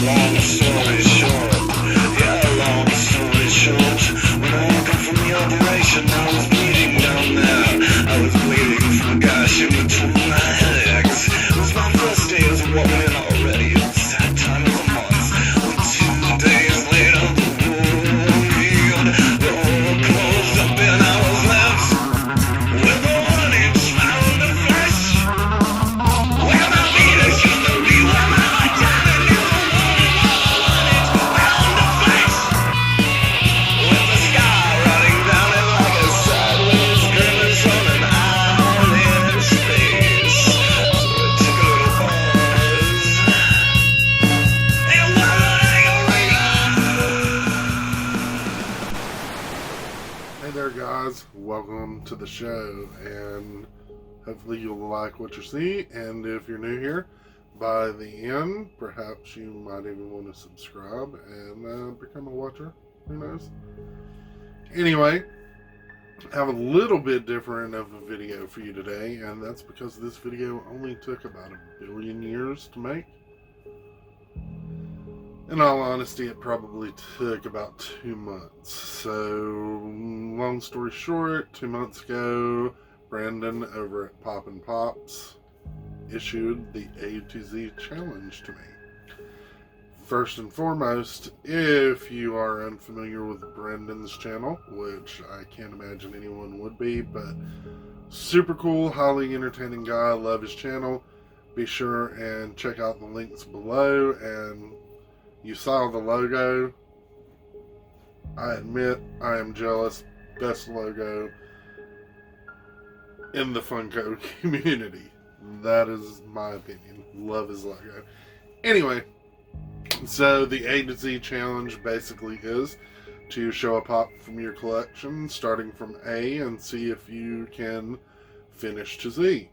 Long story short, yeah, long story short. When I woke up from the operation, I was bleeding down there. I was bleeding from a gash in between my legs. It was my first day as a woman already. It was that time of the month. 2 days later, the door closed up and I was left with a 1-inch pound of flesh. Where my penis used to be, where my vagina never wanted was a 1-inch pound of flesh. With the sky running down it like a sideways grimace on an island in space. So it took a little pause. It wasn't like a Hey there guys, welcome to the show, and hopefully you'll like what you see, and if you're new here, by the end, perhaps you might even want to subscribe and become a watcher, who knows. Anyway, I have a little bit different of a video for you today, and that's because this video only took about 1 billion years to make. In all honesty, it probably took about 2 months. So, long story short, 2 months ago, Brandon over at Poppin Pops issued the A to Z challenge to me. First and foremost, if you are unfamiliar with Brandon's channel, which I can't imagine anyone would be, but super cool, highly entertaining guy, love his channel. Be sure and check out the links below, and you saw the logo. I admit I am jealous. Best logo in the Funko community. That is my opinion. Love his logo. Anyway, so the A to Z challenge basically is to show a pop from your collection starting from A and see if you can finish to Z.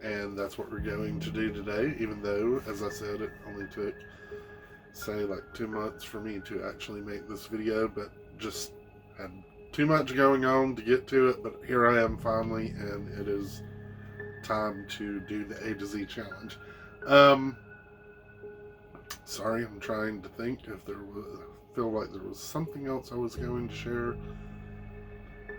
And that's what we're going to do today, even though, as I said, it only took say like 2 months for me to actually make this video, but just had too much going on to get to it. But here I am finally, and it is time to do the A to Z challenge. Sorry, I'm trying to think if there was, feel like there was something else I was going to share.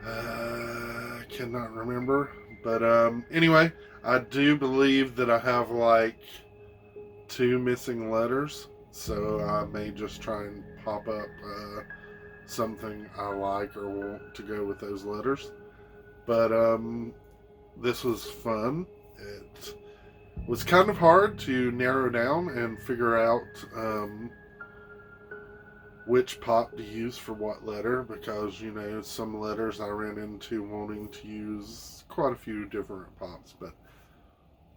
I cannot remember, but anyway, I do believe that I have like 2 missing letters. So I may just try and pop up something I like or want to go with those letters. But this was fun. It was kind of hard to narrow down and figure out which pop to use for what letter, because, you know, some letters I ran into wanting to use quite a few different pops, but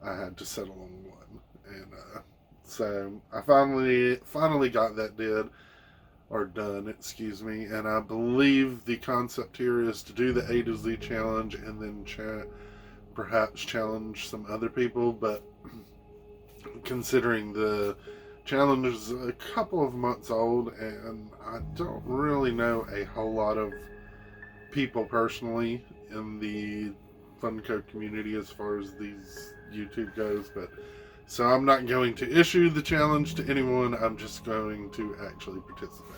I had to settle on one. And so I finally got that done, excuse me, and I believe the concept here is to do the A to Z challenge and then perhaps challenge some other people, but considering the challenge is a couple of months old and I don't really know a whole lot of people personally in the Funko community as far as these YouTube goes, but so I'm not going to issue the challenge to anyone. I'm just going to actually participate.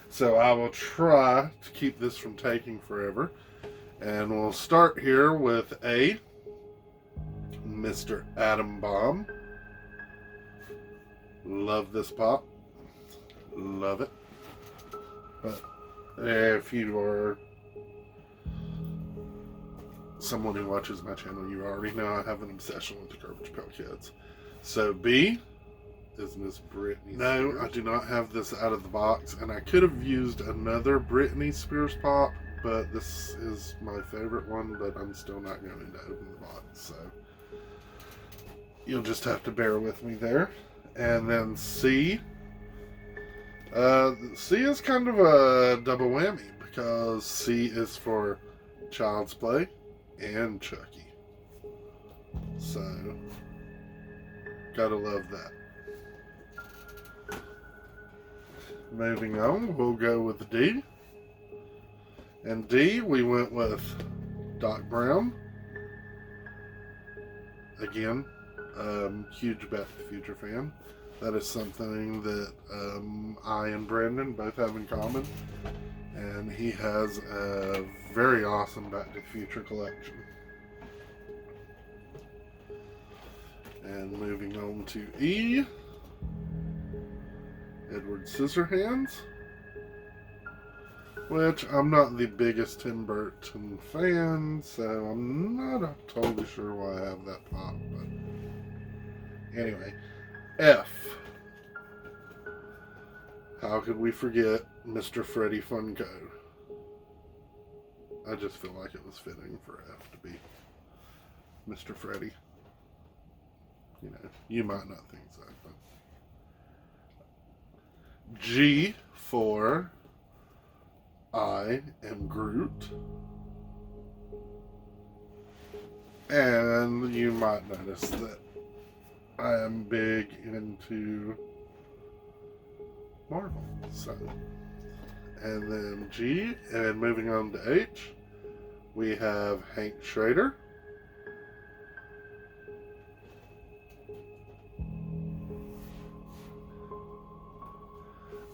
So I will try to keep this from taking forever. And we'll start here with A, Mr. Atom Bomb. Love this pop. Love it. But if you are someone who watches my channel, you already know I have an obsession with the Garbage Pail Kids. So B is Miss Britney Spears. No, I do not have this out of the box, and I could have used another Britney Spears pop, but this is my favorite one, but I'm still not going to open the box, so you'll just have to bear with me there. And then C. C is kind of a double whammy, because C is for Child's Play and Chucky. So, gotta love that. Moving on, we'll go with D. And D, we went with Doc Brown. Again, huge Back to the Future fan. That is something that I and Brandon both have in common. And he has a very awesome Back to the Future collection. And moving on to E, Edward Scissorhands, which I'm not the biggest Tim Burton fan, so I'm not totally sure why I have that pop. But anyway, F. How could we forget Mr. Freddy Funko? I just feel like it was fitting for F to be Mr. Freddy. You know, you might not think so, but G for I am Groot. And you might notice that I am big into Marvel. So, and then G, and moving on to H, we have Hank Schrader.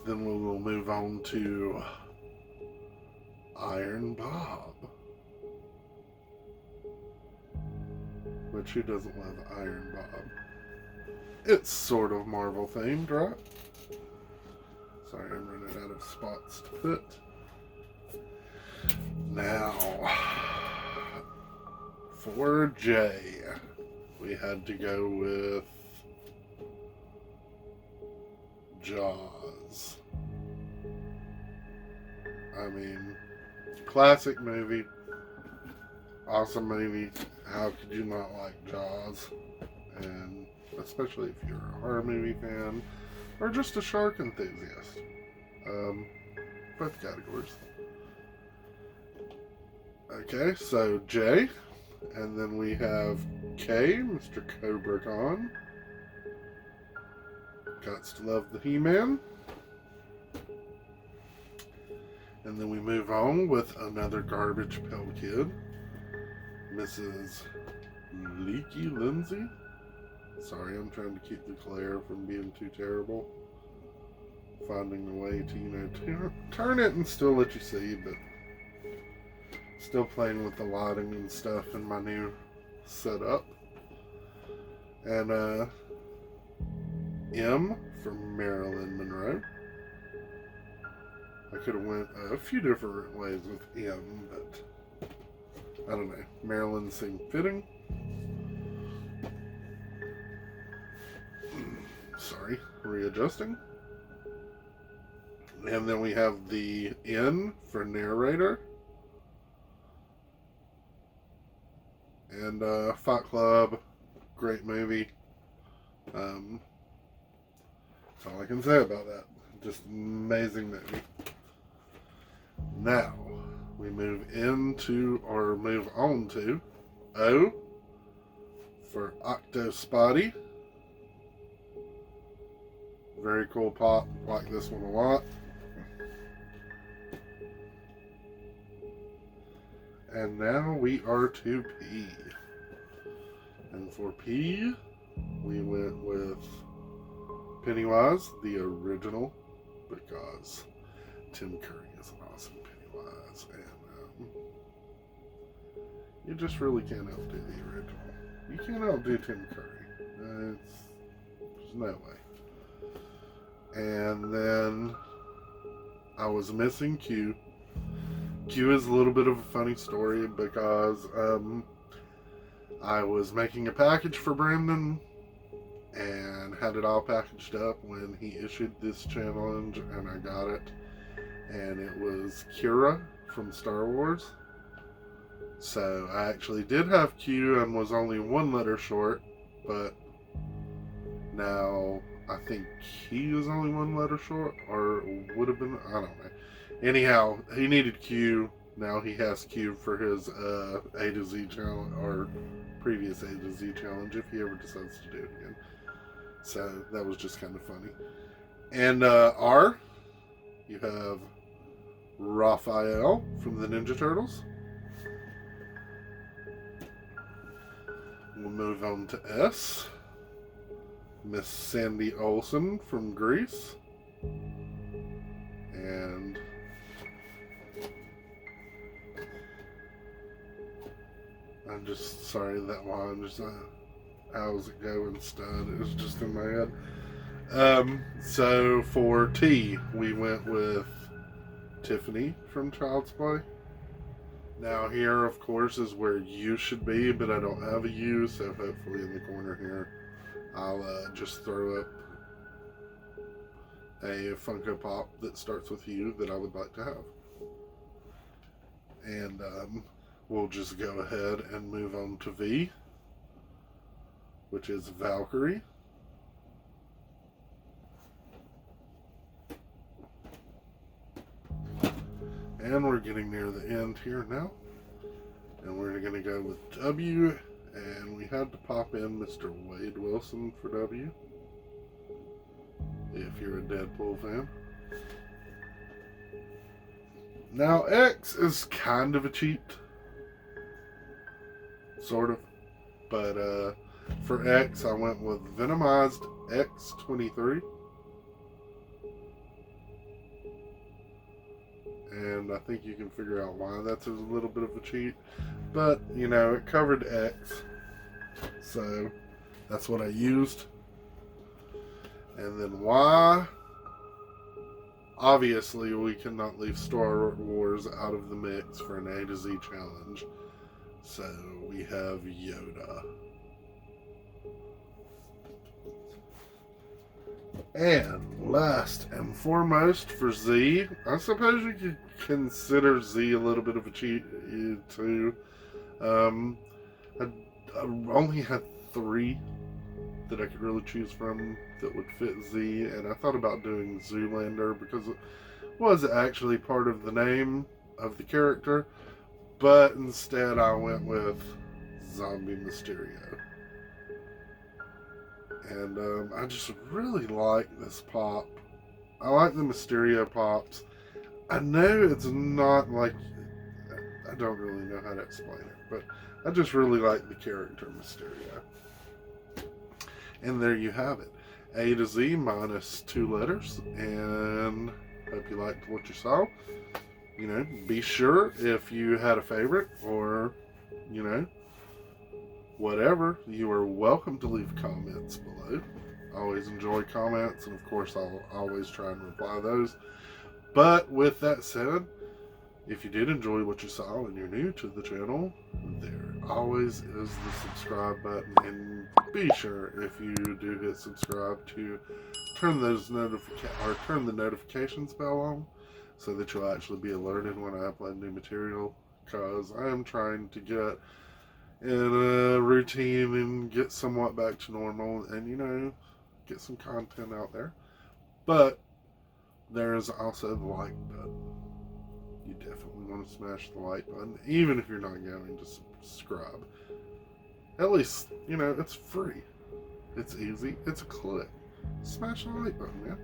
Then we will move on to Iron Bob. Which, who doesn't love Iron Bob? It's sort of Marvel themed, right? Sorry, I'm running out of spots to put. Now, for J, we had to go with Jaws. I mean, classic movie, awesome movie. How could you not like Jaws? And especially if you're a horror movie fan or just a shark enthusiast. Both categories. Okay, so J, and then we have K, Mr. Cobra Khan. Gots to love the He-Man. And then we move on with another Garbage Pail Kid, Mrs. Leaky Lindsay. Sorry, I'm trying to keep the glare from being too terrible. Finding a way to, you know, turn it and still let you see, but still playing with the lighting and stuff in my new setup. And M from Marilyn Monroe. I could have went a few different ways with M, but I don't know. Marilyn seemed fitting. Sorry, readjusting. And then we have the N for narrator. And Fight Club, great movie. That's all I can say about that. Just amazing movie. Now, we move on to O for Octo Spotty. Very cool pop. Like this one a lot. And now we are to P. And for P, we went with Pennywise, the original, because Tim Curry is an awesome Pennywise, and you just really can't outdo the original. You can't outdo Tim Curry. There's no way. And then I was missing Q. Q is a little bit of a funny story because I was making a package for Brandon and had it all packaged up when he issued this challenge, and I got it, and it was Kira from Star Wars. So I actually did have Q and was only one letter short, but now I think he is only one letter short, or would have been, I don't know. Anyhow, he needed Q. Now he has Q for his A to Z challenge, or previous A to Z challenge, if he ever decides to do it again. So that was just kind of funny. And R, you have Raphael from the Ninja Turtles. We'll move on to S. Miss Sandy Olsen from Greece. And I'm just sorry that line just how's it going stud. It was just in my head. So for T, we went with Tiffany from Child's Play. Now here, of course, is where you should be, but I don't have a U, so hopefully in the corner here, I'll just throw up a Funko Pop that starts with U that I would like to have. And we'll just go ahead and move on to V, which is Valkyrie. And we're getting near the end here now. And we're going to go with W. And we had to pop in Mr. Wade Wilson for W, if you're a Deadpool fan. Now X is kind of a cheat. Sort of. But for X, I went with Venomized X23. And I think you can figure out why that's a little bit of a cheat. But, you know, it covered X. So, that's what I used. And then Y. Obviously, we cannot leave Star Wars out of the mix for an A to Z challenge. So, we have Yoda. And last and foremost for Z, I suppose you could consider Z a little bit of a cheat too. I only had 3 that I could really choose from that would fit Z, and I thought about doing Zoolander because it was actually part of the name of the character, but instead I went with Zombie Mysterio. And I just really like this pop. I like the Mysterio pops. I know it's not like, I don't really know how to explain it, but I just really like the character Mysterio. And there you have it. A to Z minus 2 letters. And hope you liked what you saw. You know, be sure if you had a favorite or, you know, whatever, you are welcome to leave comments below. I always enjoy comments, and of course I'll always try and reply those. But with that said, if you did enjoy what you saw and you're new to the channel, there always is the subscribe button, and be sure if you do hit subscribe to turn those turn the notifications bell on so that you'll actually be alerted when I upload new material, because I am trying to get in a routine and get somewhat back to normal and, you know, get some content out there. But there is also the like button. You definitely want to smash the like button, even if you're not going to subscribe. At least, you know, it's free. It's easy. It's a click. Smash the like button, man.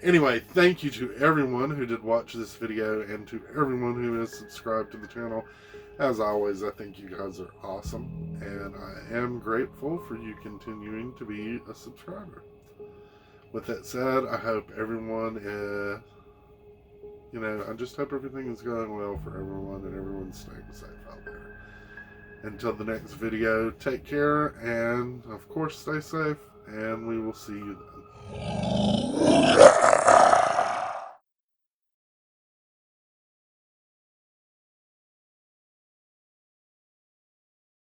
Anyway, thank you to everyone who did watch this video and to everyone who is subscribed to the channel. As always, I think you guys are awesome, and I am grateful for you continuing to be a subscriber. With that said, I hope everyone, you know, I just hope everything is going well for everyone and everyone's staying safe out there. Until the next video, take care, and of course, stay safe, and we will see you then.